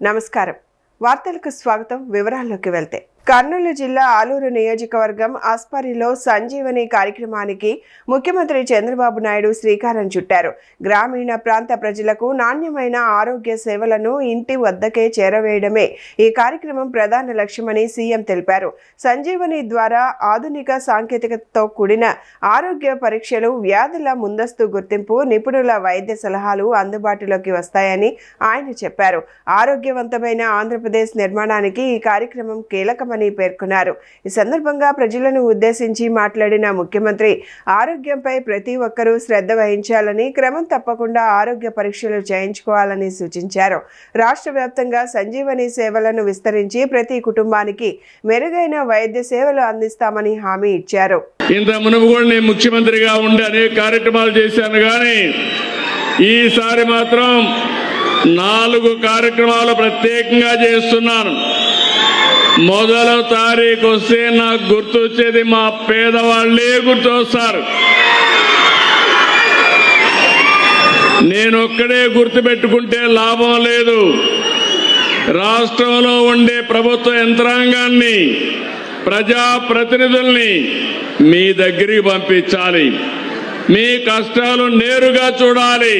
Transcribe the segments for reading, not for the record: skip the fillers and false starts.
నమస్కారం. వార్తలకు స్వాగతం. వివరాల్లోకి వెళ్తే కర్నూలు జిల్లా ఆలూరు నియోజకవర్గం ఆస్పరిలో సంజీవని కార్యక్రమానికి ముఖ్యమంత్రి చంద్రబాబు నాయుడు శ్రీకారం చుట్టారు. గ్రామీణ ప్రాంత ప్రజలకు నాణ్యమైన ఆరోగ్య సేవలను ఇంటి వద్దకే చేరవేయడమే ఈ కార్యక్రమం ప్రధాన లక్ష్యమని సీఎం తెలిపారు. సంజీవని ద్వారా ఆధునిక సాంకేతికతతో కూడిన ఆరోగ్య పరీక్షలు, వ్యాధుల ముందస్తు గుర్తింపు, నిపుణుల వైద్య సలహాలు అందుబాటులోకి వస్తాయని ఆయన చెప్పారు. ఆరోగ్యవంతమైన ఆంధ్రప్రదేశ్ నిర్మాణానికి ఈ కార్యక్రమం కీలకమని పేర్కొన్నారు. ఈ సందర్భంగా ప్రజలను ఉద్దేశించి మాట్లాడిన ముఖ్యమంత్రి ఆరోగ్యంపై ప్రతి ఒక్కరూ శ్రద్ధ వహించాలని, క్రమం తప్పకుండా ఆరోగ్య పరీక్షలు చేయించుకోవాలని సూచించారు. రాష్ట్ర వ్యాప్తంగా సంజీవని సేవలను విస్తరించి ప్రతి కుటుంబానికి మెరుగైన వైద్య సేవలు అందిస్తామని హామీ ఇచ్చారు. ఇంత మునుపు కూడా నేను ముఖ్యమంత్రిగా ఉండి అనేక కార్యక్రమాలు చేశాను, కానీ ఈసారి మాత్రం 4 కార్యక్రమాలు ప్రత్యేకంగా చేస్తున్నాను. మొదల తారీఖు వస్తే నాకు గుర్తొచ్చేది మా పేదవాళ్లే గుర్తొస్తారు. నేనొక్కడే గుర్తుపెట్టుకుంటే లాభం లేదు. రాష్ట్రంలో ఉండే ప్రభుత్వ యంత్రాంగాన్ని, ప్రజాప్రతినిధుల్ని మీ దగ్గరికి పంపించాలి. మీ కష్టాలు నేరుగా చూడాలి,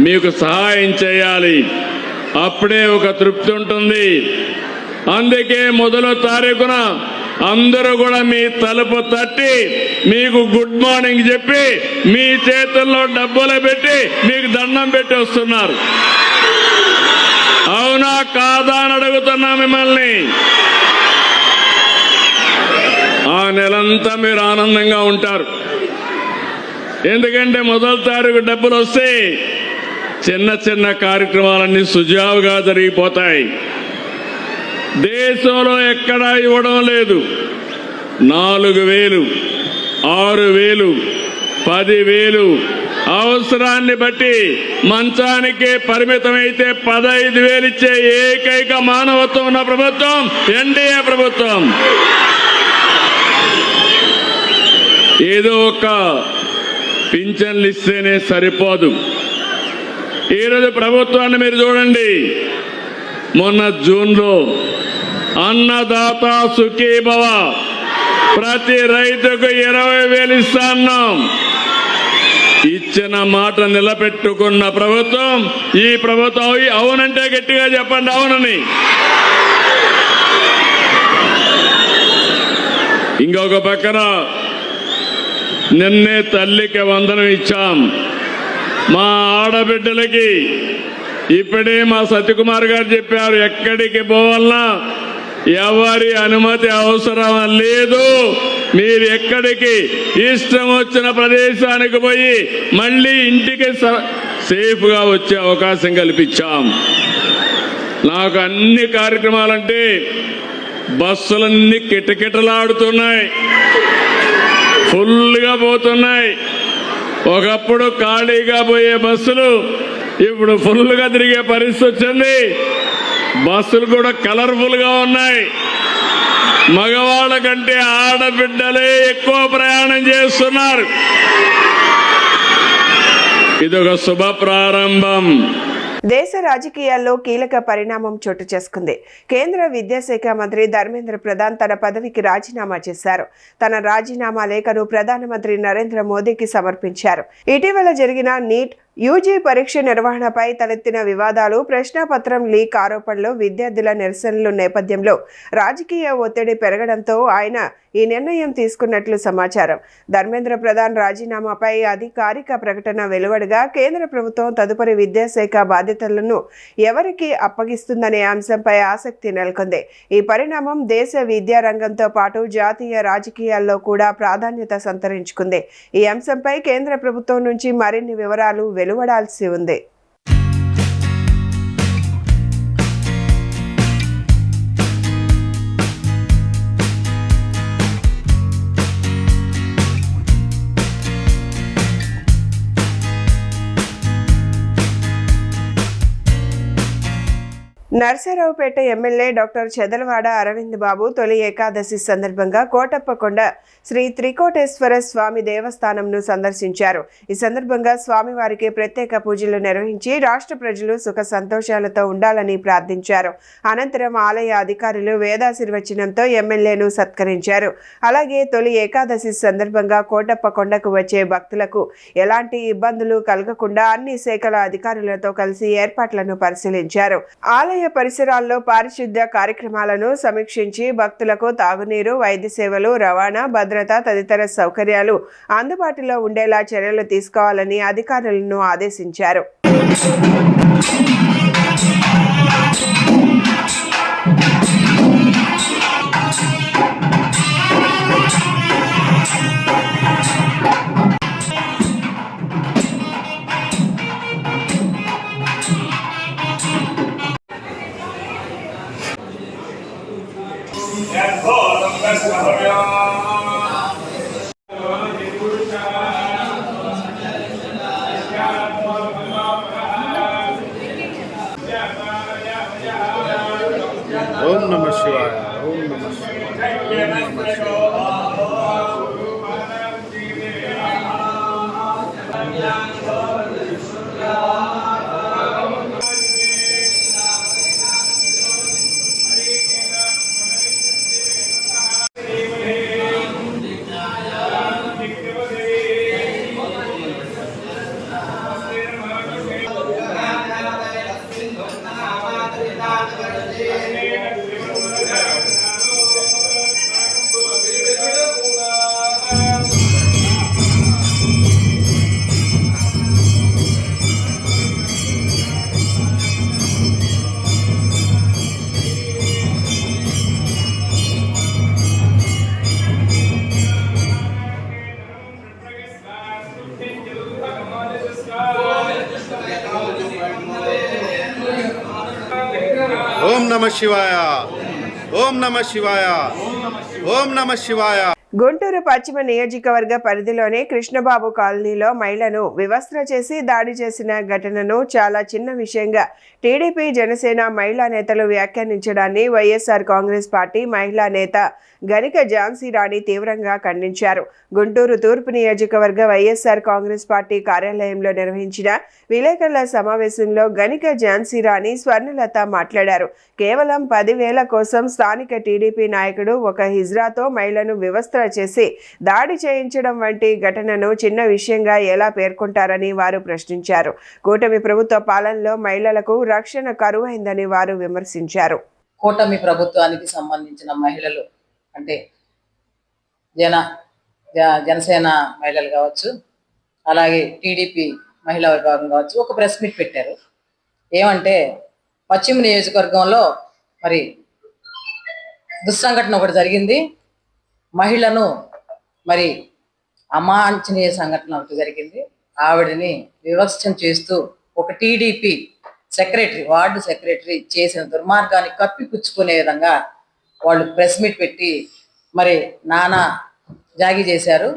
మీకు సహాయం చేయాలి. అప్పుడే ఒక తృప్తి ఉంటుంది. అందుకే మొదల తారీఖున అందరూ కూడా మీ తలుపు తట్టి మీకు గుడ్ మార్నింగ్ చెప్పి మీ చేతుల్లో డబ్బులు పెట్టి మీకు దండం పెట్టి వస్తున్నారు. అవునా కాదా అని అడుగుతున్నా మిమ్మల్ని. ఆ నెలంతా మీరు ఆనందంగా ఉంటారు. ఎందుకంటే మొదల తారీఖు డబ్బులు వస్తే చిన్న చిన్న కార్యక్రమాలన్నీ సుజావుగా జరిగిపోతాయి. దేశంలో ఎక్కడా ఇవ్వడం లేదు. 4,000, 6,000, 10,000 అవసరాన్ని బట్టి మంచానికే పరిమితమైతే 15,000 ఇచ్చే ఏకైక మానవత్వం ఉన్న ప్రభుత్వం ఎన్డీఏ ప్రభుత్వం. ఏదో ఒక పింఛన్లు ఇస్తేనే సరిపోదు. ఈరోజు ప్రభుత్వాన్ని మీరు చూడండి. మొన్న జూన్లో అన్నదాత సుఖీభవ, ప్రతి రైతుకు 20,000 ఇస్తాన్నాం. ఇచ్చిన మాట నిలబెట్టుకున్న ప్రభుత్వం ఈ ప్రభుత్వం. అవునంటే గట్టిగా చెప్పండి అవునని. ఇంకొక పక్కన నిన్నే తల్లికి వందనం ఇచ్చాం. మా ఆడబిడ్డలకి ఇప్పుడే మా సత్యకుమార్ గారు చెప్పారు, ఎక్కడికి పోవాలన్నా ఎవరి అనుమతి అవసరం లేదు. మీరు ఎక్కడికి ఇష్టం వచ్చిన ప్రదేశానికి పోయి మళ్ళీ ఇంటికి సేఫ్గా వచ్చే అవకాశం కల్పించాం. నాకు అన్ని కార్యక్రమాలంటే బస్సులన్నీ కిటకిటలాడుతున్నాయి, ఫుల్గా పోతున్నాయి. ఒకప్పుడు ఖాళీగా పోయే బస్సులు ఇప్పుడు ఫుల్గా తిరిగే పరిస్థితి వచ్చింది. బస్సులు కూడా కలర్ఫుల్ గా ఉన్నాయి. మగవాళ్ళ కంటే ఆడబిడ్డలే ఎక్కువ ప్రయాణం చేస్తున్నారు. ఇదొక శుభ ప్రారంభం. దేశ రాజకీయాల్లో కీలక పరిణామం చోటు చేసుకుంది. కేంద్ర విద్యాశాఖ మంత్రి ధర్మేంద్ర ప్రధాన్ తన పదవికి రాజీనామా చేశారు. తన రాజీనామా లేఖను ప్రధానమంత్రి నరేంద్ర మోదీకి సమర్పించారు. ఇటీవల జరిగిన నీట్ యూజీ పరీక్ష నిర్వహణపై తలెత్తిన వివాదాలు, ప్రశ్నాపత్రం లీక్ ఆరోపణలు, విద్యార్థుల నిరసనల నేపథ్యంలో రాజకీయ ఒత్తిడి పెరగడంతో ఆయన ఈ నిర్ణయం తీసుకున్నట్లు సమాచారం. ధర్మేంద్ర ప్రధాన్ రాజీనామాపై అధికారిక ప్రకటన వెలువడగా కేంద్ర ప్రభుత్వం తదుపరి విద్యాశాఖ బాధ్యతలను ఎవరికి అప్పగిస్తుందనే అంశంపై ఆసక్తి నెలకొంది. ఈ పరిణామం దేశ విద్యారంగంతో పాటు జాతీయ రాజకీయాల్లో కూడా ప్రాధాన్యత సంతరించుకుంది. ఈ అంశంపై కేంద్ర ప్రభుత్వం నుంచి మరిన్ని వివరాలు వెలువడాల్సి ఉంది. నర్సరావుపేట ఎమ్మెల్యే డాక్టర్ చెదలవాడ అరవింద్ బాబు తొలి ఏకాదశి సందర్భంగా కోటప్పకొండ శ్రీ త్రికోటేశ్వర స్వామి దేవస్థానంను సందర్శించారు. ఈ సందర్భంగా స్వామివారికి ప్రత్యేక పూజలు నిర్వహించి రాష్ట్ర ప్రజలు సుఖ సంతోషాలతో ఉండాలని ప్రార్థించారు. అనంతరం ఆలయ అధికారులు వేదాశీర్వచనంతో ఎమ్మెల్యేను సత్కరించారు. అలాగే తొలి ఏకాదశి సందర్భంగా కోటప్పకొండకు వచ్చే భక్తులకు ఎలాంటి ఇబ్బందులు కలగకుండా అన్ని శాఖల అధికారులతో కలిసి ఏర్పాట్లను పరిశీలించారు. ఆలయ పరిసరాల్లో పారిశుద్ధ్య కార్యక్రమాలను సమీక్షించి భక్తులకు తాగునీరు, వైద్య సేవలు, రవాణా, భద్రత తదితర సౌకర్యాలు అందుబాటులో ఉండేలా చర్యలు తీసుకోవాలని అధికారులను ఆదేశించారు. ఓం నమః శివాయ. ఓం నమః శివాయ. ఓం నమః శివాయ. ఓం నమః శివాయ. ఓం నమః శివాయ. ఓం నమః శివాయ. గుంటూరు పశ్చిమ నియోజకవర్గ పరిధిలోని కృష్ణబాబు కాలనీలో మహిళను వివస్త్ర చేసి దాడి చేసిన ఘటనను చాలా చిన్న విషయంగా టీడీపీ, జనసేన మహిళా నేతలు వ్యాఖ్యానించడాన్ని వైఎస్ఆర్ కాంగ్రెస్ పార్టీ మహిళా నేత గనిక ఝాన్సీ రాణి తీవ్రంగా ఖండించారు. గుంటూరు తూర్పు నియోజకవర్గ వైఎస్ఆర్ కాంగ్రెస్ పార్టీ కార్యాలయంలో నిర్వహించిన విలేకరుల సమావేశంలో గనిక ఝాన్సీ రాణి స్వర్ణలత మాట్లాడారు. కేవలం 10,000 కోసం స్థానిక టీడీపీ నాయకుడు ఒక హిజ్రాతో మహిళను వివస్త్ర చేసి దాడి చేయించడం వంటి ఘటనను చిన్న విషయంగా ఎలా పేర్కొంటారని వారు ప్రశ్నించారు. కూటమి ప్రభుత్వ పాలనలో మహిళలకు రక్షణ కరువైందని వారు విమర్శించారు. కూటమి ప్రభుత్వానికి సంబంధించిన మహిళలు అంటే జనసేన మహిళలు కావచ్చు, అలాగే టీడీపీ మహిళా విభాగం కావచ్చు, ఒక ప్రెస్ మీట్ పెట్టారు. ఏమంటే పశ్చిమ నియోజకవర్గంలో మరి దుస్సంఘటన ఒకటి జరిగింది. మహిళను మరి అమాంఛనీయ సంఘటన ఒకటి జరిగింది. ఆవిడని వివక్షం చేస్తూ ఒక టీడీపీ సెక్రటరీ, వార్డు సెక్రటరీ చేసిన దుర్మార్గాన్ని కప్పిపుచ్చుకునే విధంగా వాళ్ళు ప్రెస్ మీట్ పెట్టి మరి నానా జాగి చేశారు.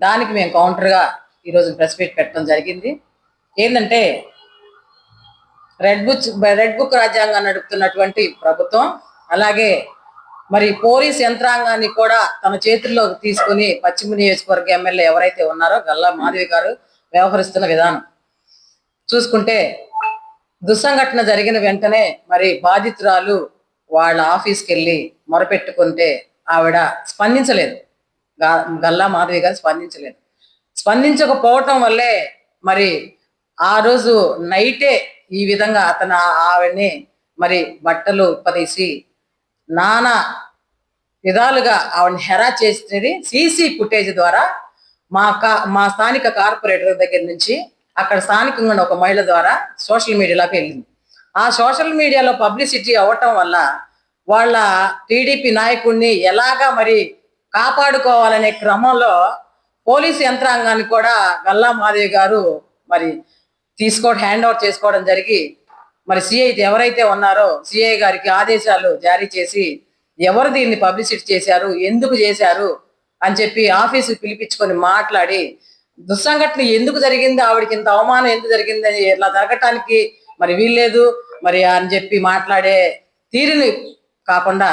దానికి మేము కౌంటర్గా ఈరోజు ప్రెస్ మీట్ పెట్టడం జరిగింది. ఏంటంటే రెడ్ బుక్ రాజ్యాంగాన్ని నడుపుతున్నటువంటి ప్రభుత్వం, అలాగే మరి పోలీస్ యంత్రాంగాన్ని కూడా తన చేతుల్లో తీసుకుని పశ్చిమ నియోజకవర్గ ఎమ్మెల్యే ఎవరైతే ఉన్నారో గల్లా మాధవి గారు వ్యవహరిస్తున్న విధానం చూసుకుంటే, దుస్సంఘటన జరిగిన వెంటనే మరి బాధితురాలు వాళ్ళ ఆఫీస్కి వెళ్ళి మొరపెట్టుకుంటే ఆవిడ స్పందించలేదు. గల్లా మాధవి గారు స్పందించలేదు. స్పందించకపోవటం వల్లే మరి ఆ రోజు నైటే ఈ విధంగా ఆవిడని మరి బట్టలు ఉప్పదీసి నానా విధాలుగా ఆవిడని హెరా చేసేది సీసీ ఫుటేజ్ ద్వారా మా స్థానిక కార్పొరేటర్ దగ్గర నుంచి అక్కడ స్థానికంగా ఒక మహిళ ద్వారా సోషల్ మీడియాలోకి వెళ్ళింది. ఆ సోషల్ మీడియాలో పబ్లిసిటీ అవ్వటం వల్ల వాళ్ళ టీడీపీ నాయకుడిని ఎలాగా మరి కాపాడుకోవాలనే క్రమంలో పోలీసు యంత్రాంగాన్ని కూడా గల్లా మాధవి గారు మరి హ్యాండ్ ఓవర్ చేసుకోవడం జరిగి మరి సిఐ ఎవరైతే ఉన్నారో సిఐ గారికి ఆదేశాలు జారీ చేసి ఎవరు దీన్ని పబ్లిసిటీ చేశారు, ఎందుకు చేశారు అని చెప్పి ఆఫీసుకి పిలిపించుకొని మాట్లాడి దుస్సంఘటన ఎందుకు జరిగింది, ఆవిడకి ఇంత అవమానం ఎందుకు జరిగింది, ఇట్లా జరగటానికి మరి వీల్లేదు, మరి అని చెప్పి మాట్లాడే తీరుని కాకుండా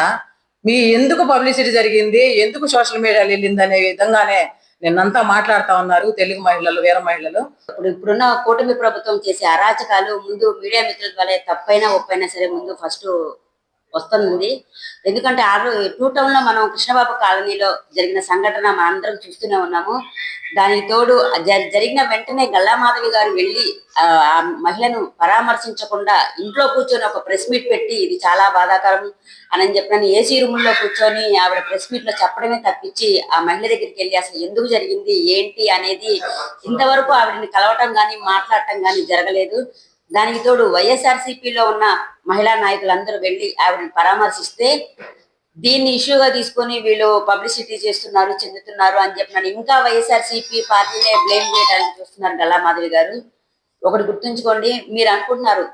మీ ఎందుకు పబ్లిసిటీ జరిగింది, ఎందుకు సోషల్ మీడియాలో వెళ్ళింది అనే విధంగానే నిన్నంతా మాట్లాడుతా ఉన్నారు తెలుగు మహిళలు, వీర మహిళలు. ఇప్పుడున్న కూటమి ప్రభుత్వం చేసే అరాచకాలు ముందు మీడియా మిత్రుల వల్ల తప్పైనా ఒప్పైనా సరే ముందు ఫస్ట్ వస్తుంది. ఎందుకంటే 2 టౌన్ లో మనం కృష్ణబాబు కాలనీలో జరిగిన సంఘటన మనందరం చూస్తూనే ఉన్నాము. దానికి తోడు జరిగిన వెంటనే గల్లామాధవి గారు వెళ్ళి ఆ మహిళను పరామర్శించకుండా ఇంట్లో కూర్చొని ఒక ప్రెస్ మీట్ పెట్టి ఇది చాలా బాధాకరం అని చెప్పిన ఏసీ రూమ్ లో కూర్చొని ఆవిడ ప్రెస్ మీట్ లో చెప్పడమే తప్పించి ఆ మహిళ దగ్గరికి వెళ్ళి అసలు ఎందుకు జరిగింది ఏంటి అనేది ఇంతవరకు ఆవిడని కలవటం గాని మాట్లాడటం గాని జరగలేదు. దానికి తోడు వైఎస్ఆర్సీపీలో ఉన్న మహిళా నాయకులందరూ వెళ్ళి ఆవిడని పరామర్శిస్తే దీన్ని ఇష్యూగా తీసుకొని వీళ్ళు పబ్లిసిటీ చేస్తున్నారు, చెందుతున్నారు అని చెప్పినాను. ఇంకా వైఎస్ఆర్సీపీ పార్టీనే బ్లేమ్ చేయడానికి చూస్తున్నారు గల్లామాధవి గారు. ఒకటి గుర్తుంచుకోండి, మీరు అనుకుంటున్నారు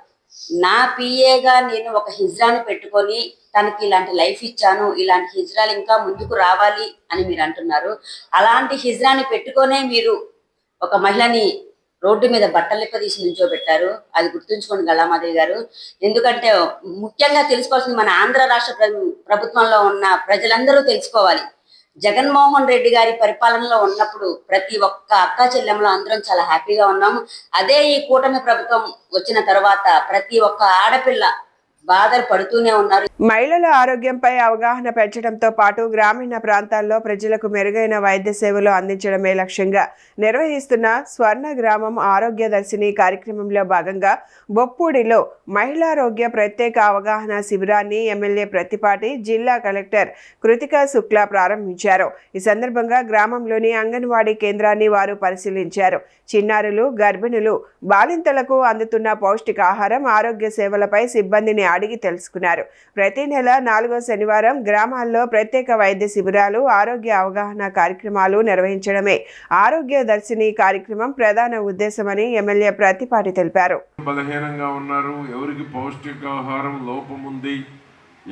నా పిఏగా నేను ఒక హిజ్రాని పెట్టుకొని తనకి ఇలాంటి లైఫ్ ఇచ్చాను, ఇలాంటి హిజ్రాలు ఇంకా ముందుకు రావాలి అని మీరు అంటున్నారు. అలాంటి హిజ్రాని పెట్టుకొనే మీరు ఒక మహిళని రోడ్డు మీద బట్టలెక్క తీసి నిల్చోబెట్టారు. అది గుర్తుంచుకోండి గల్లామాధవి గారు. ఎందుకంటే ముఖ్యంగా తెలుసుకోవాల్సింది మన ఆంధ్ర రాష్ట్ర ప్రభుత్వంలో ఉన్న ప్రజలందరూ తెలుసుకోవాలి. జగన్మోహన్ రెడ్డి గారి పరిపాలనలో ఉన్నప్పుడు ప్రతి ఒక్క అక్క చెల్లెమ్మలో అందరం చాలా హ్యాపీగా ఉన్నాము. అదే ఈ కూటమి ప్రభుత్వం వచ్చిన తర్వాత ప్రతి ఒక్క ఆడపిల్ల బాధలు పడుతూనే ఉన్నారు. మహిళల ఆరోగ్యంపై అవగాహన పెంచడంతో పాటు గ్రామీణ ప్రాంతాల్లో ప్రజలకు మెరుగైన వైద్య సేవలు అందించడమే లక్ష్యంగా నిర్వహిస్తున్న స్వర్ణ గ్రామం ఆరోగ్య దర్శిని కార్యక్రమంలో భాగంగా బొప్పూడిలో మహిళారోగ్య ప్రత్యేక అవగాహన శిబిరాన్ని ఎమ్మెల్యే ప్రతిపాటి, జిల్లా కలెక్టర్ కృతికా శుక్లా ప్రారంభించారు. ఈ సందర్భంగా గ్రామంలోని అంగన్వాడీ కేంద్రాన్ని వారు పరిశీలించారు. చిన్నారులు, గర్భిణులు, బాలింతలకు అందుతున్న పౌష్టికాహారం, ఆరోగ్య సేవలపై సిబ్బందిని అడిగి తెలుసుకున్నారు. ప్రతి నెల 4వ శనివారం గ్రామాల్లో ప్రత్యేక వైద్య శిబిరాలు, ఆరోగ్య అవగాహన కార్యక్రమాలు నిర్వహించడమే ఆరోగ్య దర్శిని కార్యక్రమం ప్రధాన ఉద్దేశమని ఎమ్మెల్యే ప్రతిపాటి తెలిపారు. బలహీనంగా ఉన్నారు, ఎవరికి పౌష్టికాహారం లోపం ఉంది,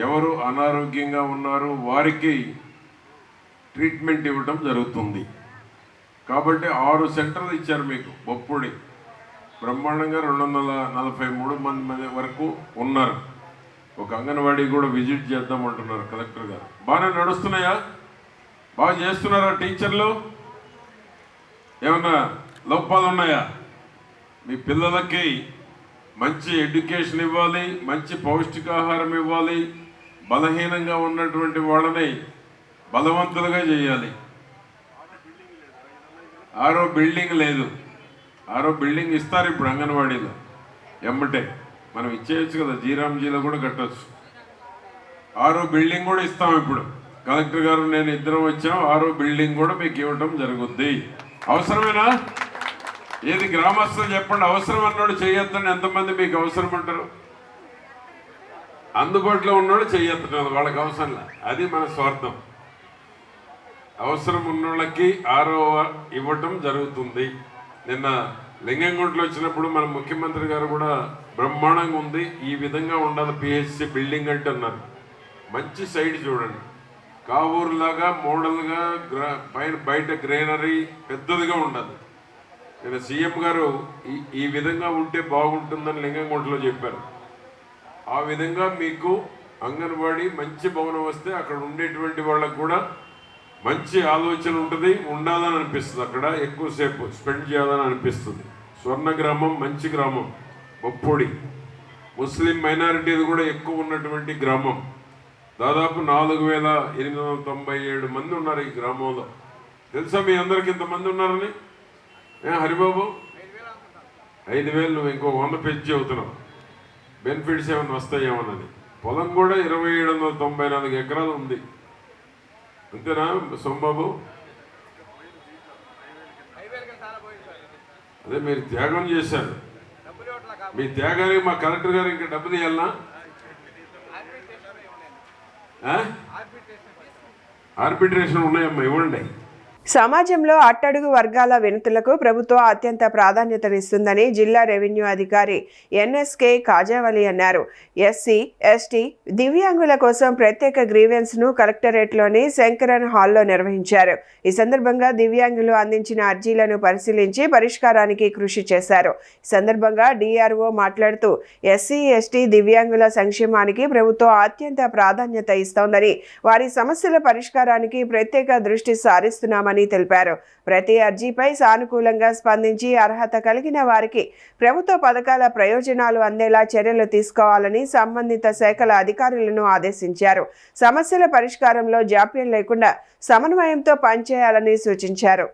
ఎవరు అనారోగ్యంగా ఉన్నారు, వారికి ట్రీట్మెంట్ ఇవ్వడం జరుగుతుంది. కాబట్టి 6 సెంటర్లు ఇచ్చారు మీకు. బొప్పుడి బ్రహ్మాండంగా 243 మంది వరకు ఉన్నారు. ఒక అంగన్వాడీ కూడా విజిట్ చేద్దామంటున్నారు కలెక్టర్ గారు. బాగానే నడుస్తున్నాయా? బాగా చేస్తున్నారా టీచర్లు? ఏమన్నా లోపాలు ఉన్నాయా? మీ పిల్లలకి మంచి ఎడ్యుకేషన్ ఇవ్వాలి, మంచి పౌష్టికాహారం ఇవ్వాలి, బలహీనంగా ఉన్నటువంటి వాళ్ళని బలవంతులుగా చేయాలి. 6వ బిల్డింగ్ లేదు. 6వ బిల్డింగ్ ఇస్తారు ఇప్పుడు అంగన్వాడీలో ఎమ్మటే. మనం ఇచ్చేయచ్చు కదా, జీరాంజీలో కూడా కట్టచ్చు. 6వ బిల్డింగ్ కూడా ఇస్తాం ఇప్పుడు. కలెక్టర్ గారు నేను ఇద్దరం వచ్చాం. 6వ బిల్డింగ్ కూడా మీకు ఇవ్వటం జరుగుద్ది. అవసరమేనా? ఏది గ్రామస్తులు చెప్పండి, అవసరం అన్నాడు చేయొద్దని. ఎంతమంది మీకు అవసరం అంటారు? అందుబాటులో ఉన్నాడు చేయొద్దు, వాళ్ళకి అవసరంలా. అది మన స్వార్థం. అవసరం ఉన్నోళ్ళకి 6వ ఇవ్వటం జరుగుతుంది. నిన్న లింగంగుంట్లో వచ్చినప్పుడు మన ముఖ్యమంత్రి గారు కూడా బ్రహ్మాండంగా ఉంది, ఈ విధంగా ఉండాలి పిహెచ్సి బిల్డింగ్ అంటే అన్నారు. మంచి సైడ్ చూడండి, కావూరులాగా మోడల్గా పైన బయట గ్రీనరీ పెద్దదిగా ఉండాలి. నేను సీఎం గారు ఈ విధంగా ఉంటే బాగుంటుందని లింగంగుంటలో చెప్పారు. ఆ విధంగా మీకు అంగన్వాడీ మంచి భవనం వస్తే అక్కడ ఉండేటువంటి వాళ్ళకు కూడా మంచి ఆలోచన ఉంటుంది, ఉండాలని అనిపిస్తుంది, అక్కడ ఎక్కువసేపు స్పెండ్ చేయాలని అనిపిస్తుంది. స్వర్ణ గ్రామం మంచి గ్రామం. బొప్పొడి ముస్లిం మైనారిటీలు కూడా ఎక్కువ ఉన్నటువంటి గ్రామం. దాదాపు 4897 మంది ఉన్నారు ఈ గ్రామంలో. తెలుసా మీ అందరికి ఇంతమంది ఉన్నారని? హరిబాబు 5,000, నువ్వు ఇంకో 100 పెంచి అవుతున్నావు. బెనిఫిట్స్ ఏమైనా వస్తాయేమోనని. పొలం కూడా 2794 ఎకరాలు ఉంది. అంతేనా సోమబాబు? అదే మీరు త్యాగం చేశారు. మీ త్యాగానికి మా కలెక్టర్ గారు ఇంకా డబ్బులు ఇవ్వాలనా? ఆర్బిట్రేషన్ ఉన్నాయమ్మా, ఇవ్వండి. సమాజంలో అట్టడుగు వర్గాల వినతులకు ప్రభుత్వం అత్యంత ప్రాధాన్యతనిస్తుందని జిల్లా రెవెన్యూ అధికారి ఎన్ఎస్కే కాజావలి అన్నారు. ఎస్సీ, ఎస్టీ, దివ్యాంగుల కోసం ప్రత్యేక గ్రీవెన్స్ ను కలెక్టరేట్లోని శంకరన్ హాల్లో నిర్వహించారు. ఈ సందర్భంగా దివ్యాంగులు అందించిన అర్జీలను పరిశీలించి పరిష్కారానికి కృషి చేశారు. ఈ సందర్భంగా డిఆర్ఓ మాట్లాడుతూ ఎస్సీ, ఎస్టీ, దివ్యాంగుల సంక్షేమానికి ప్రభుత్వం అత్యంత ప్రాధాన్యత ఇస్తోందని, వారి సమస్యల పరిష్కారానికి ప్రత్యేక దృష్టి సారిస్తున్నామని తెలిపారు. ప్రతి అర్జీపై సానుకూలంగా స్పందించి అర్హత కలిగిన వారికి ప్రభుత్వ పథకాల ప్రయోజనాలు అందేలా చర్యలు తీసుకోవాలని సంబంధిత శాఖల అధికారులను ఆదేశించారు. సమస్యల పరిష్కారంలో జాప్యం లేకుండా సమన్వయంతో పనిచేయాలని సూచించారు.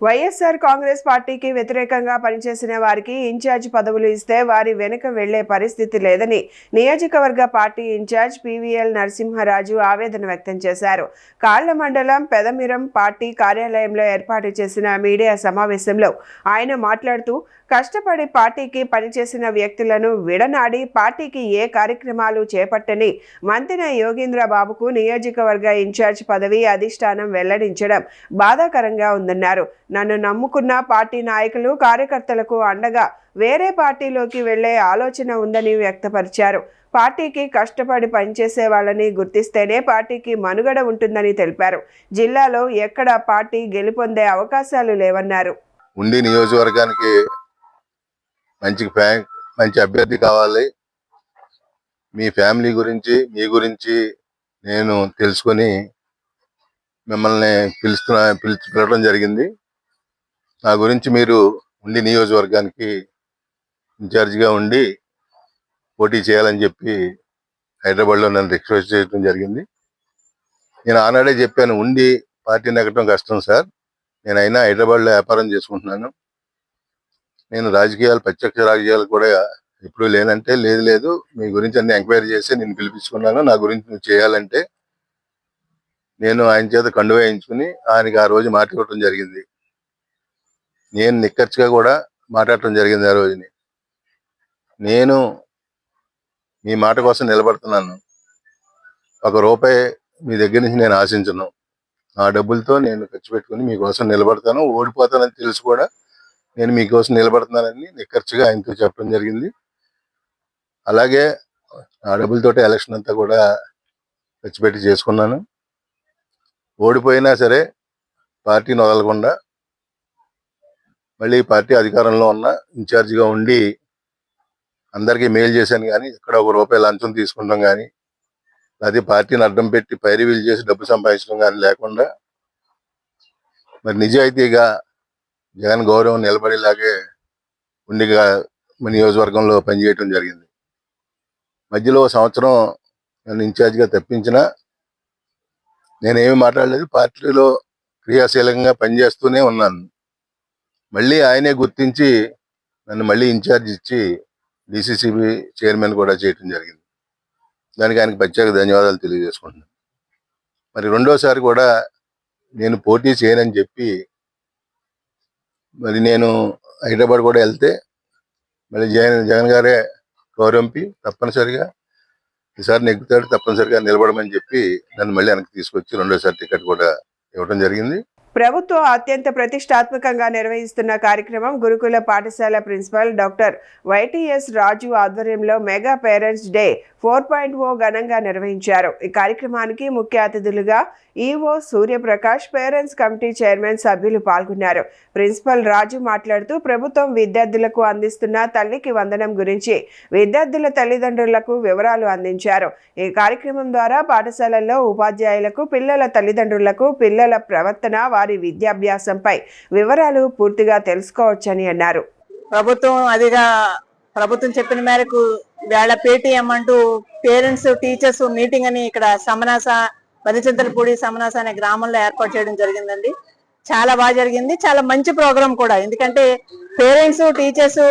వైఎస్ఆర్ కాంగ్రెస్ పార్టీకి వ్యతిరేకంగా పనిచేసిన వారికి ఇన్ఛార్జ్ పదవులు ఇస్తే వారి వెనుక వెళ్లే పరిస్థితి లేదని నియోజకవర్గ పార్టీ ఇన్ఛార్జ్ పివిఎల్ నరసింహరాజు ఆవేదన వ్యక్తం చేశారు. కాళ్ల మండలం పెదమిరం పార్టీ కార్యాలయంలో ఏర్పాటు చేసిన మీడియా సమావేశంలో ఆయన మాట్లాడుతూ, కష్టపడి పార్టీకి పనిచేసిన వ్యక్తులను విడనాడి పార్టీకి ఏ కార్యక్రమాలు చేపట్టని మంతెన యోగేంద్ర బాబుకు నియోజకవర్గ ఇన్ఛార్జ్ పదవి అధిష్టానం వెల్లడించడం బాధాకరంగా ఉందన్నారు. నన్ను నమ్ముకున్న పార్టీ నాయకులు, కార్యకర్తలకు అండగా వేరే పార్టీలోకి వెళ్లే ఆలోచన ఉందని వ్యక్తపరిచారు. పార్టీకి కష్టపడి పనిచేసే వాళ్ళని గుర్తిస్తేనే పార్టీకి మనుగడ ఉంటుందని తెలిపారు. జిల్లాలో ఎక్కడ పార్టీ గెలుపొందే అవకాశాలు లేవన్నారు. ఉండి నియోజకవర్గానికి మంచి అభ్యర్థి కావాలి. మీ ఫ్యామిలీ గురించి, మీ గురించి నేను తెలుసుకొని మిమ్మల్ని పిలవడం జరిగింది. నా గురించి మీరు ఉండి నియోజకవర్గానికి ఇన్ఛార్జిగా ఉండి పోటీ చేయాలని చెప్పి హైదరాబాద్లో నన్ను రిక్వెస్ట్ చేయడం జరిగింది. నేను ఆనాడే చెప్పాను, ఉండి పార్టీ నెగ్గడం కష్టం సార్, నేనైనా హైదరాబాద్లో వ్యాపారం చేసుకుంటున్నాను, నేను ప్రత్యక్ష రాజకీయాలు కూడా ఎప్పుడు లేనంటే లేదు, మీ గురించి అన్ని ఎంక్వైరీ చేసి నేను పిలిపించుకున్నాను, నా గురించి నువ్వు చేయాలంటే నేను ఆయన చేత కండువా వేయించుకుని ఆయనకి ఆ రోజు మాట ఇవ్వడం జరిగింది. నేను నిక్కచ్చిగా కూడా మాట్లాడటం జరిగింది. ఆ రోజుని నేను మీ మాట కోసం నిలబడుతున్నాను, ₹1 మీ దగ్గర నుంచి నేను ఆశించను, ఆ డబ్బులతో నేను ఖర్చు పెట్టుకుని మీకోసం నిలబడతాను, ఓడిపోతానని తెలుసు కూడా నేను మీకోసం నిలబడుతున్నానని నిక్కచ్చిగా ఆయనతో చెప్పడం జరిగింది. అలాగే ఆ డబ్బులతోటి ఎలక్షన్ అంతా కూడా ఖర్చు పెట్టి చేసుకున్నాను. ఓడిపోయినా సరే పార్టీని వదలకుండా మళ్ళీ పార్టీ అధికారంలో ఉన్న ఇన్ఛార్జిగా ఉండి అందరికీ మేలు చేశాను. కానీ ఇక్కడ ₹1 లంచం తీసుకుంటాం కానీ, అది పార్టీని అడ్డం పెట్టి పైరవీలు చేసి డబ్బు సంపాదించడం కానీ లేకుండా మరి నిజాయితీగా జగన్ గౌరవం నిలబడేలాగే ఉండిగా నియోజకవర్గంలో పనిచేయటం జరిగింది. మధ్యలో 1 సంవత్సరం నన్ను ఇన్ఛార్జిగా తప్పించినా నేనేమి మాట్లాడలేదు, పార్టీలో క్రియాశీలంగా పనిచేస్తూనే ఉన్నాను. మళ్ళీ ఆయనే గుర్తించి నన్ను మళ్ళీ ఇన్ఛార్జ్ ఇచ్చి డిసిసిబి చైర్మన్ కూడా చేయటం జరిగింది. దానికి ఆయనకు ప్రత్యేక ధన్యవాదాలు తెలియజేసుకుంటున్నాను. మరి రెండోసారి కూడా నేను పోటీ చేయనని చెప్పి మరి నేను హైదరాబాద్ కూడా వెళ్తే మళ్ళీ జగన్ గారే గౌరవంపి తప్పనిసరిగా ఈసారి నెగ్గుతాడు, తప్పనిసరిగా నిలబడమని చెప్పి నన్ను మళ్ళీ వెనక్కి తీసుకొచ్చి రెండోసారి టికెట్ కూడా ఇవ్వడం జరిగింది. ప్రభుత్వం అత్యంత ప్రతిష్టాత్మకంగా నిర్వహిస్తున్న కార్యక్రమం గురుకుల పాఠశాల ప్రిన్సిపల్ డాక్టర్ వైటీఎస్ రాజు ఆధ్వర్యంలో మెగా పేరెంట్స్ డే 4.0 ఘనంగా నిర్వహించారు. ఈ కార్యక్రమానికి ముఖ్య అతిథులుగా EO Suryaprakash, parents committee chairman సభ్యులు పాల్గొన్నారు. ప్రిన్సిపల్ రాజు మాట్లాడుతూ, ప్రభుత్వం విద్యార్థులకు అందిస్తున్న తల్లికి వందనం గురించి విద్యార్థుల తల్లిదండ్రులకు వివరాలు అందించారు. ఈ కార్యక్రమం ద్వారా పాఠశాలల్లో ఉపాధ్యాయులకు, పిల్లల తల్లిదండ్రులకు పిల్లల ప్రవర్తన, వారి విద్యాభ్యాసంపై వివరాలు పూర్తిగా తెలుసుకోవచ్చని అన్నారు. ప్రభుత్వం చెప్పిన మేరకు వేళ పేటీఎం అంటూ పేరెంట్స్ టీచర్స్ మీటింగ్ అని ఇక్కడ సమనాస వరిచింతలపూడి సమనాస అనే గ్రామంలో ఏర్పాటు చేయడం జరిగిందండి. చాలా బాగా జరిగింది, చాలా మంచి ప్రోగ్రామ్ కూడా. ఎందుకంటే పేరెంట్స్ టీచర్స్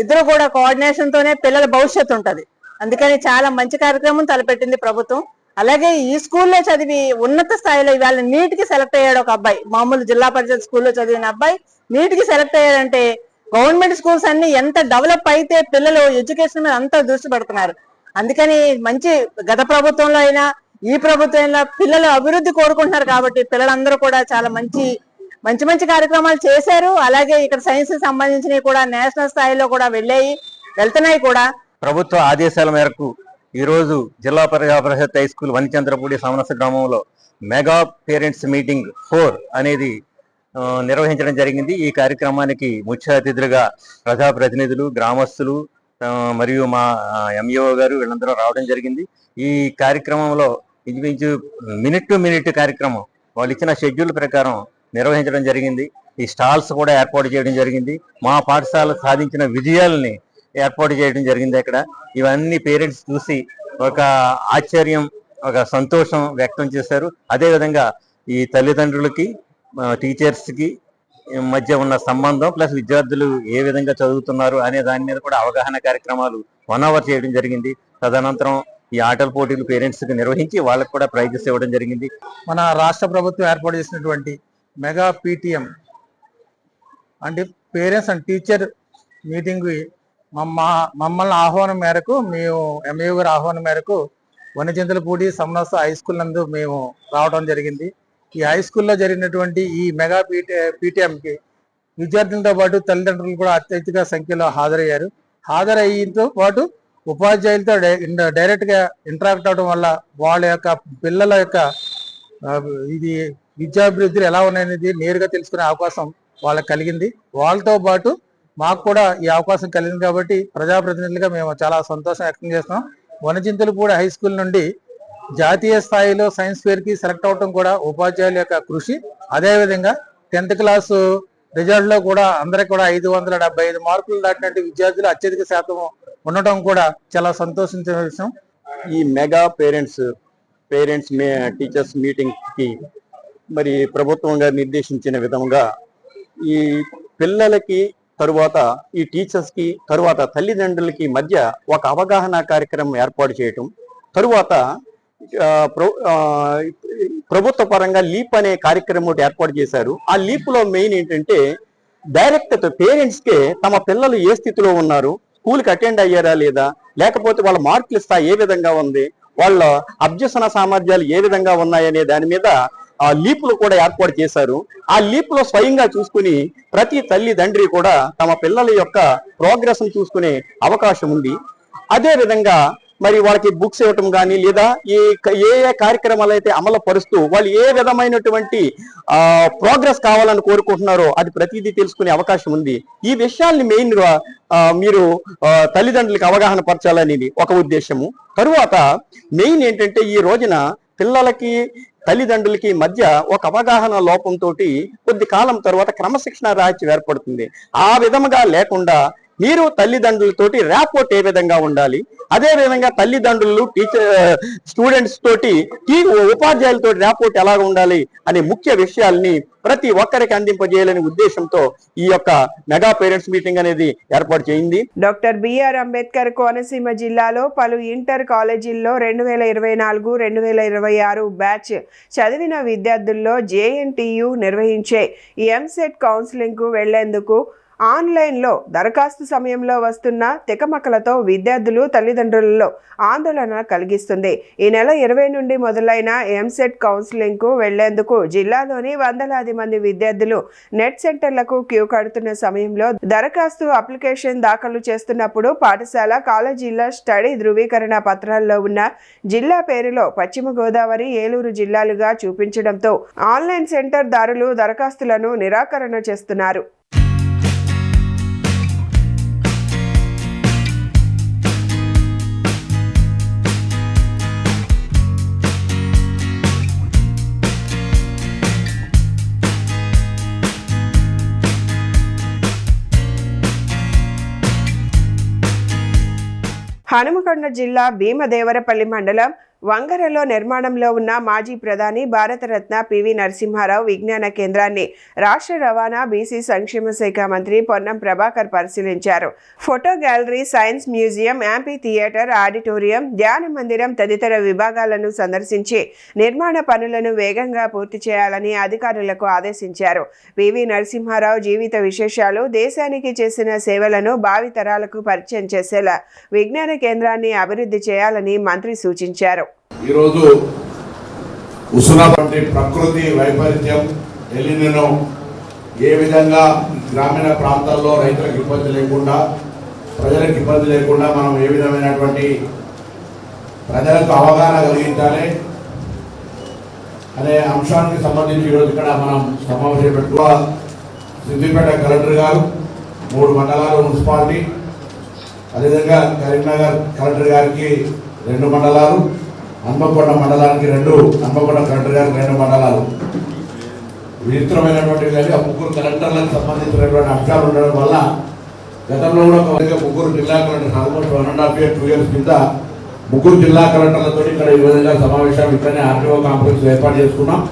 ఇద్దరు కూడా కోఆర్డినేషన్ తోనే పిల్లల భవిష్యత్తు ఉంటది. అందుకని చాలా మంచి కార్యక్రమం తలపెట్టింది ప్రభుత్వం. అలాగే ఈ స్కూల్లో చదివి ఉన్నత స్థాయిలో ఇవాళ నీట్ కి సెలెక్ట్ అయ్యాడు ఒక అబ్బాయి. మామూలు జిల్లా పరిషత్ స్కూల్లో చదివిన అబ్బాయి నీట్ కి సెలెక్ట్ అయ్యాడంటే గవర్నమెంట్ స్కూల్స్ అన్ని ఎంత డెవలప్ అయితే పిల్లలు ఎడ్యుకేషన్ మీద అంత దృష్టి పెడుతున్నారు. అందుకని మంచి గత ప్రభుత్వంలో అయినా ఈ ప్రభుత్వంలో పిల్లలు అభివృద్ధి కోరుకుంటున్నారు కాబట్టి పిల్లలందరూ కూడా చాలా మంచి కార్యక్రమాలు చేశారు. అలాగే ఇక్కడ సైన్స్ కి సంబంధించినవి కూడా నేషనల్ స్థాయిలో కూడా వెళ్తున్నాయి కూడా. ప్రభుత్వ ఆదేశాల మేరకు ఈ రోజు జిల్లా పరిషత్ హై స్కూల్ వనిచంద్రపూడి సమనస గ్రామంలో మెగా పేరెంట్స్ మీటింగ్ 4 అనేది నిర్వహించడం జరిగింది. ఈ కార్యక్రమానికి ముఖ్య అతిథులుగా ప్రజాప్రతినిధులు, గ్రామస్తులు మరియు మా ఎంఈఓ గారు వీళ్ళందరూ రావడం జరిగింది. ఈ కార్యక్రమంలో ఇంచుమించు మినిట్ టు మినిట్ కార్యక్రమం వాళ్ళు ఇచ్చిన షెడ్యూల్ ప్రకారం నిర్వహించడం జరిగింది. ఈ స్టాల్స్ కూడా ఏర్పాటు చేయడం జరిగింది. మా పాఠశాల సాధించిన విజయాలని ఏర్పాటు చేయడం జరిగింది. అక్కడ ఇవన్నీ పేరెంట్స్ చూసి ఒక ఆశ్చర్యం, ఒక సంతోషం వ్యక్తం చేశారు. అదేవిధంగా ఈ తల్లిదండ్రులకి టీచర్స్ కి మధ్య ఉన్న సంబంధం ప్లస్ విద్యార్థులు ఏ విధంగా చదువుతున్నారు అనే దాని మీద కూడా అవగాహన కార్యక్రమాలు 1 hour చేయడం జరిగింది. తదనంతరం ఈ ఆటల పోటీలు పేరెంట్స్ కి నిర్వహించి వాళ్ళకు కూడా ప్రైజెస్ ఇవ్వడం జరిగింది. మన రాష్ట్ర ప్రభుత్వం ఏర్పాటు చేసినటువంటి మెగా పీటీఎం అంటే పేరెంట్స్ అండ్ టీచర్ మీటింగ్ మమ్మల్ని ఆహ్వానం మేరకు, మేము ఎంఏ గారి ఆహ్వానం మేరకు వనిచింతలపూడి సమనస హై స్కూల్ నందు మేము రావడం జరిగింది. ఈ హై స్కూల్లో జరిగినటువంటి ఈ మెగా పీటీఎంకి విద్యార్థులతో పాటు తల్లిదండ్రులు కూడా అత్యధిక సంఖ్యలో హాజరయ్యేతో పాటు ఉపాధ్యాయులతో డైరెక్ట్ గా ఇంటరాక్ట్ అవడం వల్ల వాళ్ళ యొక్క పిల్లల యొక్క ఇది విద్యాభివృద్ధులు ఎలా ఉన్నాయనేది నేరుగా తెలుసుకునే అవకాశం వాళ్ళకి కలిగింది. వాళ్ళతో పాటు మాకు కూడా ఈ అవకాశం కలిగింది కాబట్టి ప్రజాప్రతినిధులుగా మేము చాలా సంతోషం వ్యక్తం చేస్తున్నాం. వనిచింతలపూడి హై స్కూల్ నుండి జాతీయ స్థాయిలో సైన్స్ ఫేర్ కి సెలెక్ట్ అవడం కూడా ఉపాధ్యాయుల యొక్క కృషి. అదేవిధంగా 10th క్లాసు రిజల్ట్ లో కూడా అందరికి కూడా 575 మార్కులు దాటినట్టు విద్యార్థులు అత్యధిక శాతం ఉండటం కూడా చాలా సంతోషించే విషయం. ఈ మెగా పేరెంట్స్ టీచర్స్ మీటింగ్ కి మరి ప్రభుత్వం గారు నిర్దేశించిన విధంగా ఈ పిల్లలకి తరువాత ఈ టీచర్స్ కి తరువాత తల్లిదండ్రులకి మధ్య ఒక అవగాహన కార్యక్రమం ఏర్పాటు చేయటం, తరువాత ప్రభుత్వ పరంగా లీప్ అనే కార్యక్రమం ఒకటి ఏర్పాటు చేశారు. ఆ లీప్ లో మెయిన్ ఏంటంటే డైరెక్ట్ పేరెంట్స్ కే తమ పిల్లలు ఏ స్థితిలో ఉన్నారు, స్కూల్కి అటెండ్ అయ్యారా లేదా, లేకపోతే వాళ్ళ మార్కుల స్థాయి ఏ విధంగా ఉంది, వాళ్ళ అభ్యసన సామర్థ్యాలు ఏ విధంగా ఉన్నాయనే దాని మీద ఆ లీపులు కూడా ఏర్పాటు చేశారు. ఆ లీప్ లో స్వయంగా చూసుకుని ప్రతి తల్లిదండ్రి కూడా తమ పిల్లల యొక్క ప్రోగ్రెస్ ని చూసుకునే అవకాశం ఉంది. అదే విధంగా మరి వాళ్ళకి బుక్స్ ఇవ్వటం కానీ లేదా ఏ కార్యక్రమాలు అయితే అమలు పరుస్తూ వాళ్ళు ఏ విధమైనటువంటి ప్రోగ్రెస్ కావాలని కోరుకుంటున్నారో అది ప్రతిదీ తెలుసుకునే అవకాశం ఉంది. ఈ విషయాల్ని మెయిన్ గా మీరు తల్లిదండ్రులకు అవగాహన పరచాలనేది ఒక ఉద్దేశము. తరువాత మెయిన్ ఏంటంటే ఈ రోజున పిల్లలకి తల్లిదండ్రులకి మధ్య ఒక అవగాహన లోపంతో కొద్ది కాలం తర్వాత క్రమశిక్షణ రాహిత్యం ఏర్పడుతుంది. ఆ విధముగా లేకుండా మీరు తల్లిదండ్రులతోటి ర్యాపోర్ట్ ఏ విధంగా ఉండాలి, అదే విధంగా తల్లిదండ్రులు స్టూడెంట్స్ తోటి ఉపాధ్యాయులతో ర్యాపోర్ట్ ఎలా ఉండాలి అనే ముఖ్య విషయాల్ని ప్రతి ఒక్కరికి అందింపజేయాలనే ఉద్దేశంతో ఈ యొక్క మెగా పేరెంట్స్ మీటింగ్ అనేది ఏర్పాటు చేయింది. డాక్టర్ బిఆర్ అంబేద్కర్ కోనసీమ జిల్లాలో పలు ఇంటర్ కాలేజీల్లో 2024-2026 బ్యాచ్ చదివిన విద్యార్థుల్లో జేఎన్టీయు నిర్వహించే ఎంసెట్ కౌన్సిలింగ్ కు వెళ్లేందుకు ఆన్లైన్లో దరఖాస్తు సమయంలో వస్తున్న తికమకలతో విద్యార్థులు తల్లిదండ్రులలో ఆందోళన కలిగిస్తుంది. ఈ నెల 20 నుండి మొదలైన ఎంసెట్ కౌన్సిలింగ్ కు వెళ్లేందుకు జిల్లాలోని వందలాది మంది విద్యార్థులు నెట్ సెంటర్లకు క్యూ కడుతున్న సమయంలో దరఖాస్తు అప్లికేషన్ దాఖలు చేస్తున్నప్పుడు పాఠశాల కాలేజీల స్టడీ ధృవీకరణ పత్రాల్లో ఉన్న జిల్లా పేరులో పశ్చిమ గోదావరి, ఏలూరు జిల్లాలుగా చూపించడంతో ఆన్లైన్ సెంటర్ దారులు దరఖాస్తులను నిరాకరణ చేస్తున్నారు. హనుమకొండ జిల్లా భీమదేవరపల్లి మండలం వంగరలో నిర్మాణంలో ఉన్న మాజీ ప్రధాని భారతరత్న పివి నరసింహారావు విజ్ఞాన కేంద్రాన్ని రాష్ట్ర రవాణా బీసీ సంక్షేమ శాఖ మంత్రి పొన్నం ప్రభాకర్ పరిశీలించారు. Photo gallery, science museum, amphitheatre, auditorium, ధ్యాన మందిరం తదితర విభాగాలను సందర్శించి నిర్మాణ పనులను వేగంగా పూర్తి చేయాలని అధికారులకు ఆదేశించారు. పివి నరసింహారావు జీవిత విశేషాలు, దేశానికి చేసిన సేవలను భావితరాలకు పరిచయం చేసేలా విజ్ఞాన కేంద్రాన్ని అభివృద్ధి చేయాలని మంత్రి సూచించారు. ఈరోజు వంటి ప్రకృతి వైపరీత్యం ఎలినినో ఏ విధంగా గ్రామీణ ప్రాంతాల్లో రైతులకు ఇబ్బంది లేకుండా, ప్రజలకు ఇబ్బంది లేకుండా మనం ఏ విధమైనటువంటి ప్రజలకు అవగాహన కలిగించాలి అనే అంశానికి సంబంధించి ఈరోజు ఇక్కడ మనం సమావేశం పెట్టుకో. సిద్దిపేట కలెక్టర్ గారు 3 మండలాలు మున్సిపాలిటీ, అదేవిధంగా కరీంనగర్ కలెక్టర్ గారికి 2 మండలాలు, హన్మకొండ మండలానికి 2, హన్మకొండ కలెక్టర్ గారికి 2 మండలాలు. విచిత్రమైనటువంటి కానీ ఆ 3 కలెక్టర్లకు సంబంధించినటువంటి అంశాలు ఉండడం వల్ల గతంలో కూడా 3 జిల్లా కలెక్టర్ ఆల్మోస్ట్ 1.5 years 2 years కింద 3 జిల్లా కలెక్టర్లతో ఇక్కడ ఈ విధంగా సమావేశం ఇక్కడనే ఆర్టీఓ కాంప్లెక్స్ ఏర్పాటు చేసుకున్నాం.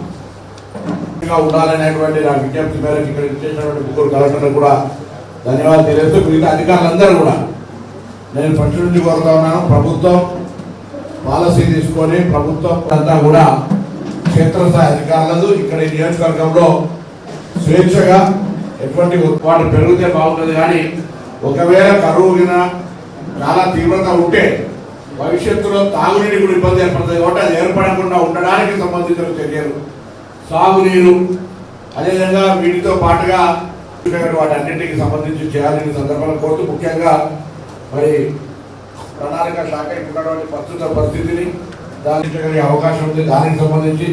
ఇంకా ఉండాలనేటువంటి నా విజ్ఞప్తి మేరకు ఇక్కడ ఇచ్చేసినటువంటి 3 కలెక్టర్లకు కూడా ధన్యవాదాలు తెలియజేస్తూ మిగతా అధికారులందరూ కూడా నేను ఫస్ట్ నుంచి కోరుతా ఉన్నాను. ప్రభుత్వం పాలసీ తీసుకొని ప్రభుత్వం అంతా కూడా క్షేత్రస్థాయి అధికారులు ఇక్కడ ఈ నియోజకవర్గంలో స్వేచ్ఛగా ఎటువంటి వాటి పెరిగితే బాగుంటుంది. కానీ ఒకవేళ కరువు చాలా తీవ్రత ఉంటే భవిష్యత్తులో తాగునీటి కూడా ఇబ్బంది ఏర్పడుతుంది. కాబట్టి అది ఏర్పడకుండా ఉండడానికి సంబంధించిన చర్యలు, సాగునీరు, అదేవిధంగా వీటితో పాటుగా వాటన్నింటికి సంబంధించి చేయాలని సందర్భంలో కోరుతూ ముఖ్యంగా మరి ప్రణాళిక శాఖ ఉన్నటువంటి ప్రస్తుత పరిస్థితిని దానికి అవకాశం ఉంది. దానికి సంబంధించి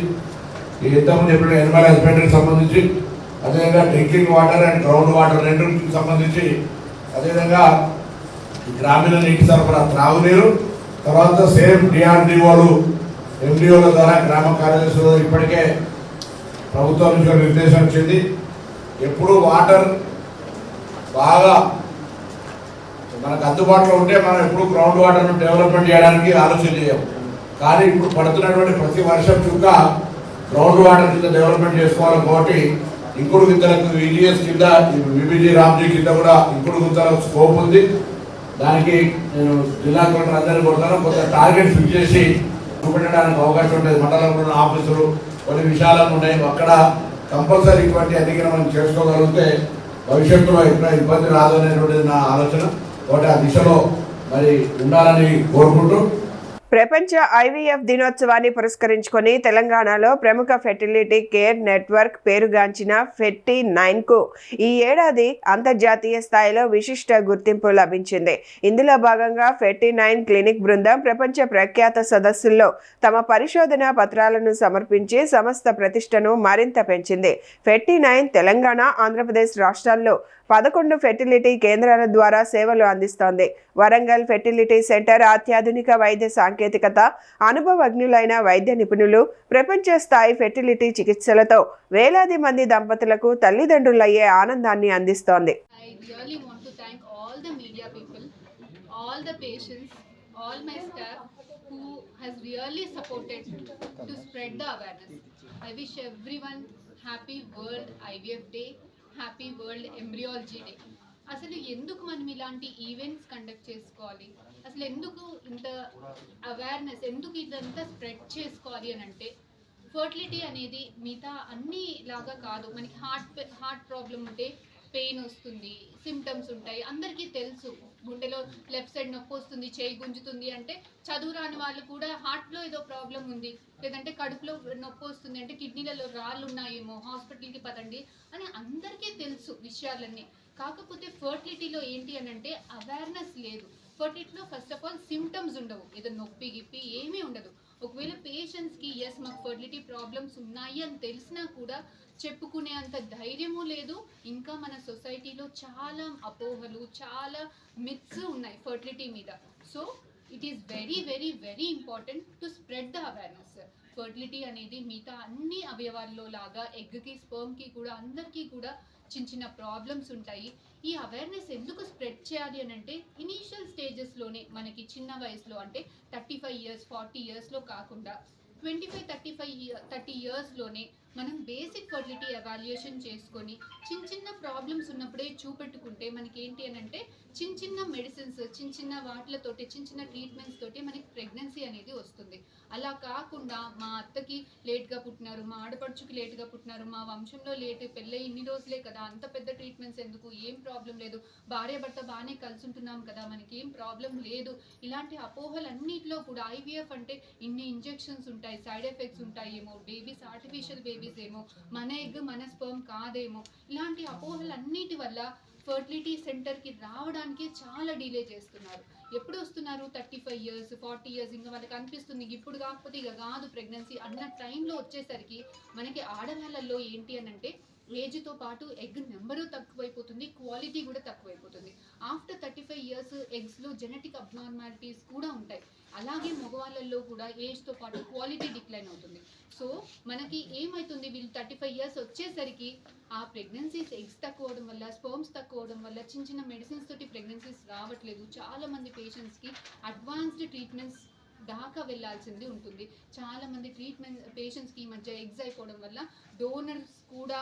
ఇంతకుముందు చెప్పిన ఎనిమల్ హస్బెండరీకి సంబంధించి, అదేవిధంగా drinking water and ground water రెండింటికి సంబంధించి, అదేవిధంగా గ్రామీణ నీటి సరఫరా త్రాగునీరు, తర్వాత సేమ్ డిఆర్డిఓలు ఎండిఓల ద్వారా గ్రామ కార్యదర్శులు ఇప్పటికే ప్రభుత్వం నుంచి నిర్దేశం వచ్చింది. ఎప్పుడు వాటర్ బాగా మనకు అందుబాటులో ఉంటే మనం ఎప్పుడు గ్రౌండ్ వాటర్ను డెవలప్మెంట్ చేయడానికి ఆలోచన చేయం. కానీ ఇప్పుడు పడుతున్నటువంటి ప్రతి వర్షం చుక్క గ్రౌండ్ వాటర్ కింద డెవలప్మెంట్ చేసుకోవాలి. కాబట్టి ఇంకుడు గుంతలకు విజిఎస్ కింద, విబిజీ రామ్జీ కింద కూడా ఇంకుడు గుంతలకు స్కోప్ ఉంది. దానికి నేను జిల్లా కలెక్టర్ అందరినీ కొడతాను. కొంత టార్గెట్ ఫిక్స్ చేసి చూపెట్టడానికి అవకాశం ఉంటుంది. మండలంలో ఉన్న ఆఫీసులు కొన్ని విషయాలు ఉన్నాయి, అక్కడ కంపల్సరీ ఇటువంటి అన్ని మనం చేసుకోగలిగితే భవిష్యత్తులో ఎక్కడ ఇబ్బంది రాదు అనేటువంటిది నా ఆలోచన. కాబట్టి ఆ దిశలో మరి ఉండాలని కోరుకుంటూ ప్రపంచ ఐవీఎఫ్ దినోత్సవాన్ని పురస్కరించుకొని తెలంగాణలో ప్రముఖ ఫెర్టిలిటీ కేర్ నెట్వర్క్ పేరుగాంచిన ఫెర్టీ9కు ఈ ఏడాది అంతర్జాతీయ స్థాయిలో విశిష్ట గుర్తింపు లభించింది. ఇందులో భాగంగా ఫెర్టీ9 క్లినిక్ బృందం ప్రపంచ ప్రఖ్యాత సదస్సుల్లో తమ పరిశోధన పత్రాలను సమర్పించి సంస్థ ప్రతిష్టను మరింత పెంచింది. ఫెర్టీ9 తెలంగాణ, ఆంధ్రప్రదేశ్ రాష్ట్రాల్లో 11 ఫెర్టిలిటీ కేంద్రాల ద్వారా సేవలు అందిస్తోంది. వరంగల్ ఫెర్టిలిటీ సెంటర్ అత్యాధునిక వైద్య సాంకేతికత, అనుభవజ్ఞులైన వైద్య నిపుణులు, ప్రపంచ స్థాయి ఫెర్టిలిటీ చికిత్సలతో వేలాది మంది దంపతులకు తల్లిదండ్రులయ్యే ఆనందాన్ని అందిస్తోంది. Happy world embryology day. అసలు ఎందుకు మనం ఇలాంటి ఈవెంట్స్ కండక్ట్ చేసుకోవాలి, అసలు ఎందుకు ఇంత అవేర్నెస్, ఎందుకు ఇదంతా స్ప్రెడ్ చేసుకోవాలి అని అంటే, ఫర్టిలిటీ అనేది మిగతా అన్ని లాగా కాదు. మనకి హార్ట్ ప్రాబ్లం ఉంటే పెయిన్ వస్తుంది, సిమ్టమ్స్ ఉంటాయి, అందరికీ తెలుసు. గుండెలో లెఫ్ట్ సైడ్ నొప్పి వస్తుంది, చేయి గుంజుతుంది అంటే చదువు రాని వాళ్ళు కూడా హార్ట్లో ఏదో ప్రాబ్లం ఉంది, లేదంటే కడుపులో నొప్పి వస్తుంది అంటే కిడ్నీలలో రాళ్ళు ఉన్నాయేమో, హాస్పిటల్కి పదండి అని అందరికీ తెలుసు విషయాలన్నీ. కాకపోతే ఫర్టిలిటీలో ఏంటి అని అంటే అవేర్నెస్ లేదు. ఫర్టిలిటీలో ఫస్ట్ ఆఫ్ ఆల్ సిమ్టమ్స్ ఉండవు, ఏదో నొప్పి గిప్పి ఏమీ ఉండదు. ఒకవేళ పేషెంట్స్కి ఎస్ మాకు ఫర్టిలిటీ ప్రాబ్లమ్స్ ఉన్నాయి అని తెలిసినా కూడా చెప్పుకునే అంత ధైర్యము లేదు. ఇంకా మన సొసైటీలో చాలా అపోహలు, చాలా మిత్స్ ఉన్నాయి ఫర్టిలిటీ మీద. So it is very very very important to spread the awareness. Fertility అనేది మిగతా అన్ని అవయవాల్లో లాగా ఎగ్కి, స్పర్మ్కి కూడా అందరికీ కూడా చిన్న చిన్న ప్రాబ్లమ్స్ ఉంటాయి. ఈ అవేర్నెస్ ఎందుకు స్ప్రెడ్ చేయాలి అని అంటే ఇనీషియల్ స్టేజెస్లోనే మనకి చిన్న వయసులో అంటే 35 ఇయర్స్ 40 ఇయర్స్లో కాకుండా 25-30 ఇయర్స్లోనే మనం బేసిక్ ఫర్టిలిటీ ఎవాల్యుయేషన్ చేసుకొని చిన్న ప్రాబ్లమ్స్ ఉన్నప్పుడే చూపెట్టుకుంటే మనకి ఏంటి అని అంటే చిన్న మెడిసిన్స్ చిన్న వాటిలతోటి చిన్న ట్రీట్మెంట్స్ తోటి మనకి ప్రెగ్నెన్సీ అనేది వస్తుంది. అలా కాకుండా మా అత్తకి లేట్గా పుట్టినారు, మా ఆడపడుచుకి లేట్గా పుట్టినారు, మా వంశంలో లేట్ పెళ్ళై ఇన్ని రోజులే కదా, అంత పెద్ద ట్రీట్మెంట్స్ ఎందుకు, ఏం ప్రాబ్లం లేదు, భార్య భర్త బాగానే కలిసి ఉంటున్నాం కదా, మనకి ఏం ప్రాబ్లం లేదు, ఇలాంటి అపోహలన్నిటిలో కూడా ఐవీఎఫ్ అంటే ఇన్ని ఇంజెక్షన్స్ ఉంటాయి, సైడ్ ఎఫెక్ట్స్ ఉంటాయేమో, బేబీస్ ఆర్టిఫిషియల్ బేబీస్ ఏమో, మన ఎగ్ మన స్పర్మ్ కాదేమో, ఇలాంటి అపోహలన్నిటి వల్ల ఫర్టిలిటీ సెంటర్కి రావడానికి చాలా డిలే చేస్తున్నారు. ఎప్పుడు వస్తున్నారు 35 ఇయర్స్ 40 ఇయర్స్, ఇంకా వాళ్ళకి అనిపిస్తుంది ఇప్పుడు కాకపోతే ఇక కాదు ప్రెగ్నెన్సీ అన్న టైంలో వచ్చేసరికి మనకి ఆడవాళ్ళల్లో ఏంటి అని అంటే ఏజ్తో పాటు ఎగ్ నెంబరు తక్కువైపోతుంది, క్వాలిటీ కూడా తక్కువైపోతుంది. ఆఫ్టర్ 35 ఇయర్స్ ఎగ్స్లో జెనెటిక్ అబ్నార్మాలిటీస్ కూడా ఉంటాయి. అలాగే మగవాళ్ళల్లో కూడా ఏజ్తో పాటు క్వాలిటీ డిక్లైన్ అవుతుంది. సో మనకి ఏమవుతుంది, వీళ్ళు 35 ఇయర్స్ వచ్చేసరికి ఆ ప్రెగ్నెన్సీస్ ఎగ్స్ తక్కువ అవడం వల్ల, స్పర్మ్స్ తక్కువ అవడం వల్ల చిన్న మెడిసిన్స్ తోటి ప్రెగ్నెన్సీస్ రావట్లేదు. చాలామంది పేషెంట్స్కి అడ్వాన్స్డ్ ట్రీట్మెంట్స్ దాకా వెళ్లాల్సింది ఉంటుంది. చాలామంది పేషెంట్స్కి ఈ మధ్య ఎగ్స్ అయిపోవడం వల్ల డోనర్స్ కూడా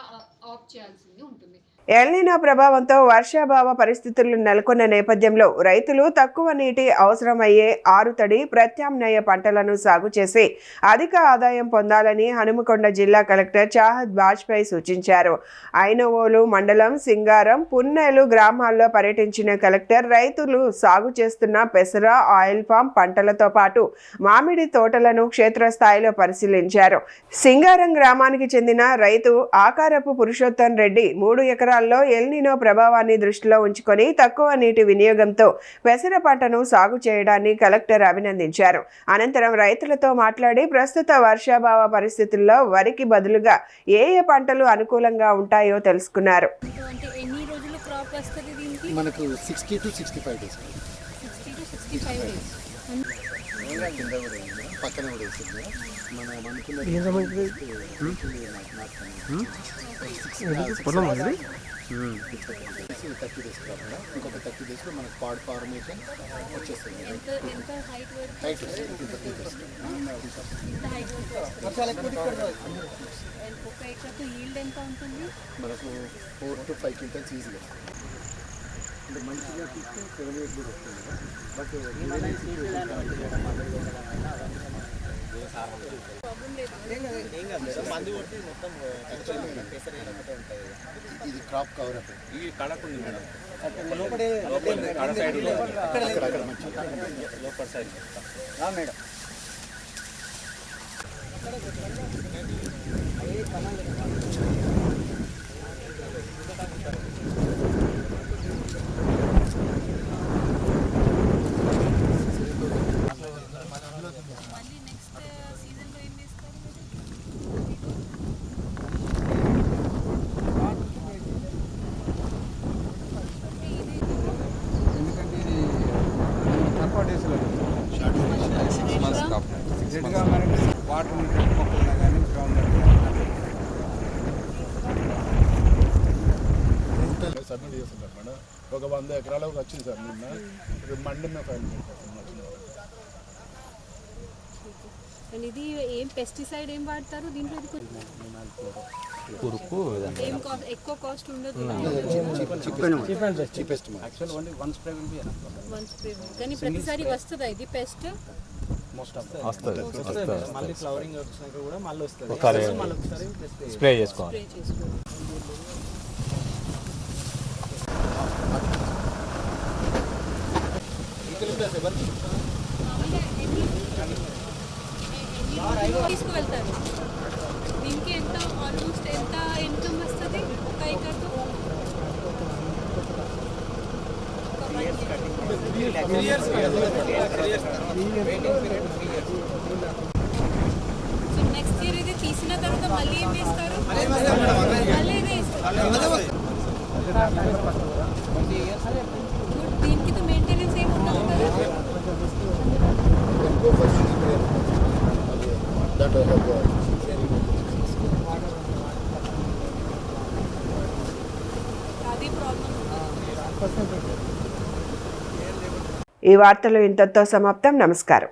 ఆప్ట్ చేయాల్సింది ఉంటుంది. ఎల్నినో ప్రభావంతో వర్షాభావ పరిస్థితులు నెలకొన్న నేపథ్యంలో రైతులు తక్కువ నీటి అవసరమయ్యే ఆరుతడి ప్రత్యామ్నాయ పంటలను సాగు చేసి అధిక ఆదాయం పొందాలని హనుమకొండ జిల్లా కలెక్టర్ చాహద్ బాజ్పాయ్ సూచించారు. ఐనవోలు మండలం సింగారం పున్నేలు గ్రామాల్లో పర్యటించిన కలెక్టర్ రైతులు సాగు చేస్తున్న పెసర, ఆయిల్ పామ్ పంటలతో పాటు మామిడి తోటలను క్షేత్రస్థాయిలో పరిశీలించారు. సింగారం గ్రామానికి చెందిన రైతు ఆకారపు పురుషోత్తం రెడ్డి 3 ఎకరాల్లో ఎల్నినో ప్రభావాన్ని దృష్టిలో ఉంచుకొని తక్కువ నీటి వినియోగంతో పెసర పంటను సాగు చేయడాన్ని కలెక్టర్ అభినందించారు. అనంతరం రైతులతో మాట్లాడి ప్రస్తుత వర్షాభావ పరిస్థితుల్లో వరికి బదులుగా ఏ ఏ పంటలు అనుకూలంగా ఉంటాయో తెలుసుకున్నారు. మనకు 60 to 65 డేస్ పక్కన కూడా వేస్తుంది. మనం అనుకున్న పొలం 30 డేస్ కాకుండా ఇంకొక 30 డేస్లో మనకు పాడ్ ఫార్మేషన్ వచ్చేస్తుంది. హైట్ మనకు 4 to 5 క్వింటల్స్ ఈజీగా అంటే మంచిగా తీస్తే 7-8 కూడా వస్తుంది. బట్ ఇది క్రాప్ కవర్ ఇది కడకుంది మేడం, అక్కడ మంచిగా లోపల సైడ్ మేడం. సబ్మిట్ చేస్తున్నారు మేడం. ఒక 100 ఎకరాలకు వచ్చింది సార్ నిన్న. మండే ఫైల్ ఇది ఏం పెస్టిసైడ్ ఏం వాడతారు దీంట్లో? ఎక్కువ కాస్ట్ ఉండదు కానీ ప్రతిసారి వస్తుందా ఇది పెస్ట్? మళ్ళీ ఫ్లవరింగ్ వచ్చినాక కూడా మళ్ళీ వస్తుంది, స్ప్రే చేసుకోవాలి. తీసుకువెళ్తారు. దీనికి ఎంత ఆల్మోస్ట్ ఎంత ఇన్కమ్ వస్తుంది ఒక ఎకర్తో? సో నెక్స్ట్ ఇయర్ ఇది తీసిన తర్వాత మళ్ళీ ఏం వేస్తారు? మళ్ళీ ఇదే ఇస్తారు. దీనికి తో మెయింటెనెన్స్ ఏముండదు కదా? ఈ వార్తలు ఇంతటితో సమాప్తం. నమస్కారం.